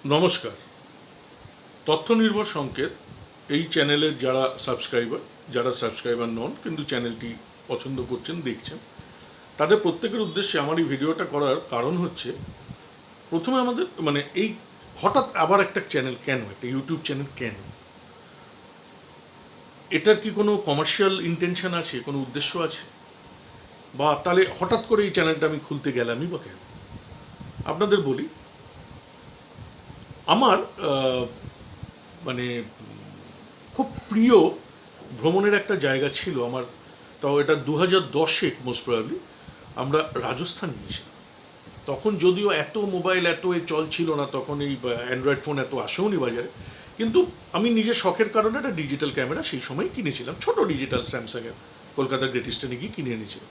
নমস্কার। তথ্য নির্ভর সংকেত এই চ্যানেলের যারা সাবস্ক্রাইবার নন কিন্তু চ্যানেলটি পছন্দ করছেন, দেখছেন, তাদের প্রত্যেকের উদ্দেশ্যে আমার এই ভিডিওটা করার কারণ হচ্ছে, প্রথমে আমাদের এই হঠাৎ আবার একটা চ্যানেল কেন, একটা ইউটিউব চ্যানেল কেন? এটার কি কোনো কমার্শিয়াল ইন্টেনশন আছে, কোনো উদ্দেশ্য আছে? বা তাহলে হঠাৎ করে এই চ্যানেলটা আমি খুলতে গেলামই বা কেন? আপনাদের বলি, আমার মানে খুব প্রিয় ভ্রমণের একটা জায়গা ছিল আমার। তাও এটা 2010-এ মোস্ট প্রবাবলি আমরা রাজস্থান গিয়েছিলাম। তখন যদিও এত মোবাইল এত চল ছিল না, তখন এই অ্যান্ড্রয়েড ফোন এত আসেওনি বাজারে, কিন্তু আমি নিজের শখের কারণে একটা ডিজিটাল ক্যামেরা সেই সময় কিনেছিলাম, ছোট ডিজিটাল স্যামসাংয়ের, কলকাতার গ্রেট ইস্টার্নে গিয়ে কিনে এনেছিলাম।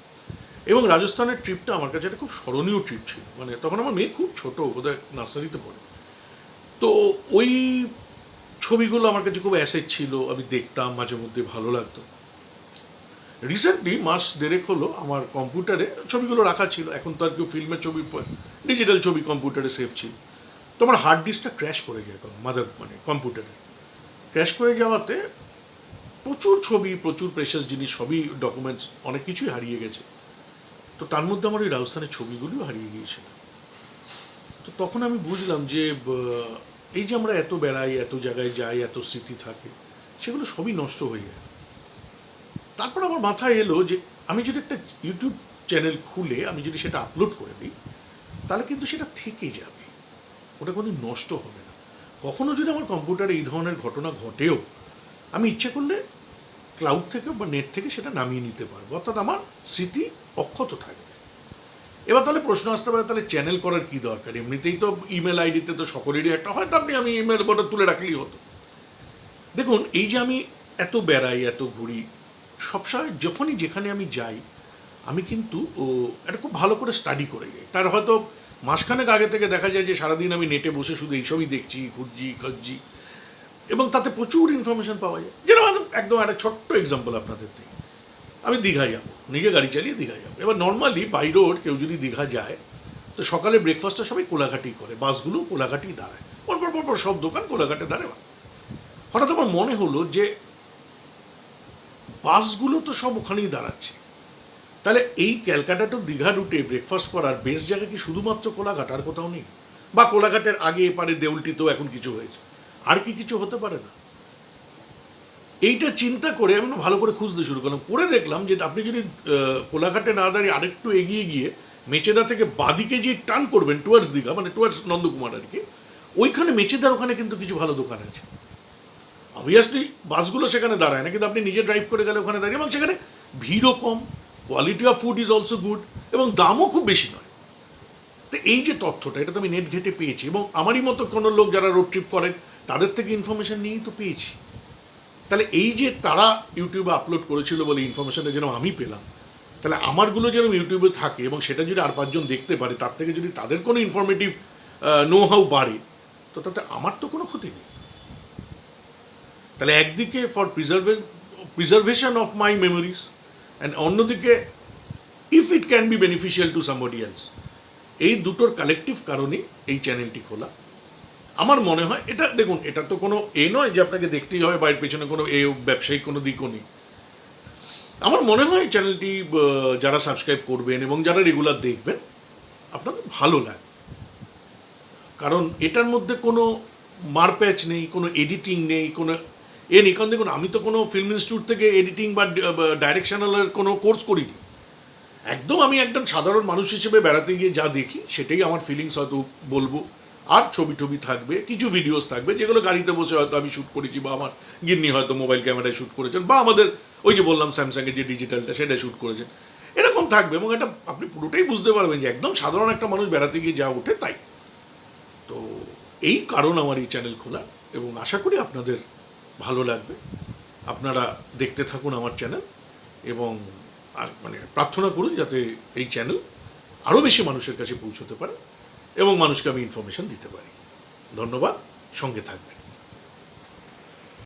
এবং রাজস্থানের ট্রিপটা আমার কাছে একটা খুব স্মরণীয় ট্রিপ ছিল। তখন আমার মেয়ে খুব ছোটো, বোধহয় নার্সারিতে পড়ে। তো ওই ছবিগুলো আমার কাছে খুব অ্যাসেট ছিল, আমি দেখতাম, মাঝে মধ্যে ভালো লাগতো। রিসেন্টলি মাস দেড়েক হলো আমার কম্পিউটারে ছবিগুলো রাখা ছিল, এখন তো আর কেউ ফিল্মের ছবি, ডিজিটাল ছবি কম্পিউটারে সেভ ছিল। তো আমার হার্ড ডিস্কটা ক্র্যাশ করে যায়, কম্পিউটারে ক্র্যাশ করে যাওয়াতে প্রচুর ছবি, প্রচুর প্রেশাস জিনিস, সবই ডকুমেন্টস, অনেক কিছুই হারিয়ে গেছে। তো তার মধ্যে আমার ওই রাজস্থানের ছবিগুলিও হারিয়ে গিয়েছিল। তো তখন আমি বুঝলাম যে এই যে আমরা এত বেড়াই, এত জায়গায় যাই, এত স্মৃতি থাকে, সেগুলো সবই নষ্ট হয়ে যায়। তারপর আমার মাথায় এলো যে আমি যদি একটা ইউটিউব চ্যানেল খুলে আমি যদি সেটা আপলোড করে দিই, তাহলে কিন্তু সেটা থেকে যাবে, ওটা কোনোদিন নষ্ট হবে না। কখনো যদি আমার কম্পিউটারে এই ধরনের ঘটনা ঘটেও, আমি ইচ্ছে করলে ক্লাউড থেকে বা নেট থেকে সেটা নামিয়ে নিতে পারবো, অর্থাৎ আমার স্মৃতি অক্ষত থাকবে। এবার তাহলে প্রশ্ন আসতে পারে, তাহলে চ্যানেল করার কী দরকার? এমনিতেই তো ইমেল আইডিতে তো সকলেরই একটা হয়, তো আমি ইমেল বোর্ডে তুলে রাখলেই হতো। দেখুন, এই যে আমি এত বেড়াই, এত ঘুরি, সবসময় যখনই যেখানে আমি যাই, আমি কিন্তু এটা খুব ভালো করে স্টাডি করে যাই। তার হয়তো মাসখানেক আগে থেকে দেখা যায় যে সারাদিন আমি নেটে বসে শুধু এইসবই দেখছি, খুঁজছি, এবং তাতে প্রচুর ইনফরমেশন পাওয়া যায়। যেরকম একদম একটা ছোট্ট এক্সাম্পল আপনাদের দিই। আমি দীঘা যাব, নিজে গাড়ি চালিয়ে দীঘা যাব। এবার নর্মালি বাই রোড কেউ যদি দীঘা যায়, তো সকালে ব্রেকফাস্টটা সবাই কোলাঘাটেই করে, বাসগুলো কোলাঘাটেই দাঁড়ায়, পরপর সব দোকান কোলাঘাটে দাঁড়ায়। হঠাৎ আমার মনে হলো যে বাসগুলো তো সব ওখানেই দাঁড়াচ্ছে, তাহলে এই ক্যালকাটা টু দীঘা রুটে ব্রেকফাস্ট করার বেস্ট জায়গা কি শুধুমাত্র কোলাঘাট, আর কোথাও নেই? বা কোলাঘাটের আগে এপারে দেউলটিতেও এখন কিছু হয়েছে, আর কি কিছু হতে পারে না? এইটা চিন্তা করে আমি ভালো করে খুঁজতে শুরু করলাম, করে দেখলাম যে আপনি যদি কোলাঘাটে না দাঁড়িয়ে আরেকটু এগিয়ে গিয়ে মেচেদা থেকে বাদিকে যে টার্ন করবেন টুয়ার্ডস দীঘা, টুয়ার্ডস নন্দকুমার আর কি, ওইখানে মেচেদার ওখানে কিন্তু কিছু ভালো দোকান আছে। অবভিয়াসলি বাসগুলো সেখানে দাঁড়ায় না, কিন্তু আপনি নিজে ড্রাইভ করে গেলে ওখানে দাঁড়িয়ে, এবং সেখানে ভিড়ও কম, quality of food is also good, এবং দামও খুব বেশি নয়। তো এই যে তথ্যটা, এটা তো আমি নেট ঘেটে পেয়েছি, এবং আমারই মতো কোনো লোক যারা রোড ট্রিপ করেন তাদের থেকে ইনফরমেশান নিয়েই তো পেয়েছি। তাহলে এই যে তারা ইউটিউবে আপলোড করেছিল বলে ইনফরমেশানটা যেন আমি পেলাম, তাহলে আমারগুলো যেন ইউটিউবে থাকে এবং সেটা যদি আর পাঁচজন দেখতে পারে, তার থেকে যদি তাদের কোনো ইনফরমেটিভ নো হাউ বাড়ে, তো তাতে আমার তো কোনো ক্ষতি নেই। তাহলে একদিকে for preservation of my memories, and অন্যদিকে if it can be beneficial to somebody else, এই দুটোর কালেকটিভ কারণেই এই চ্যানেলটি খোলা। আমার মনে হয় এটা, দেখুন, এটা তো কোনো নয় যে আপনাকে দেখতেই হবে, বাইরের পেছনে কোনো ব্যবসায়িক কোনো দিকও নেই। আমার মনে হয় চ্যানেলটি যারা সাবস্ক্রাইব করবেন এবং যারা রেগুলার দেখবেন, আপনাদের ভালো লাগে, কারণ এটার মধ্যে কোনো মারপ্যাচ নেই, কোনো এডিটিং নেই, কোনো নেই। কারণ দেখুন, আমি তো কোনো ফিল্ম ইনস্টিটিউট থেকে এডিটিং বা ডাইরেকশনালের কোনো কোর্স করিনি। আমি একদম সাধারণ মানুষ হিসেবে বেড়াতে গিয়ে যা দেখি সেটাই আমার ফিলিংস হয়তো বলবো। আর ছবি থাকবে, কিছু ভিডিওস থাকবে যেগুলো গাড়িতে বসে হয়তো আমি শ্যুট করেছি, বা আমার গিন্নি হয়তো মোবাইল ক্যামেরায় শ্যুট করেছেন, বা আমাদের ওই যে বললাম স্যামসাংয়ের যে ডিজিটালটা সেটা শ্যুট করেছেন, এরকম থাকবে। এবং এটা আপনি পুরোটাই বুঝতে পারবেন যে একদম সাধারণ একটা মানুষ বেড়াতে গিয়ে যা ওঠে তাই। তো এই কারণ আমার এই চ্যানেল খোলা, এবং আশা করি আপনাদের ভালো লাগবে। আপনারা দেখতে থাকুন আমার চ্যানেল, এবং প্রার্থনা করুন যাতে এই চ্যানেল আরও বেশি মানুষের কাছে পৌঁছতে পারে এবং মানুষকে আমি ইনফরমেশন দিতে পারি। ধন্যবাদ, সঙ্গে থাকবেন।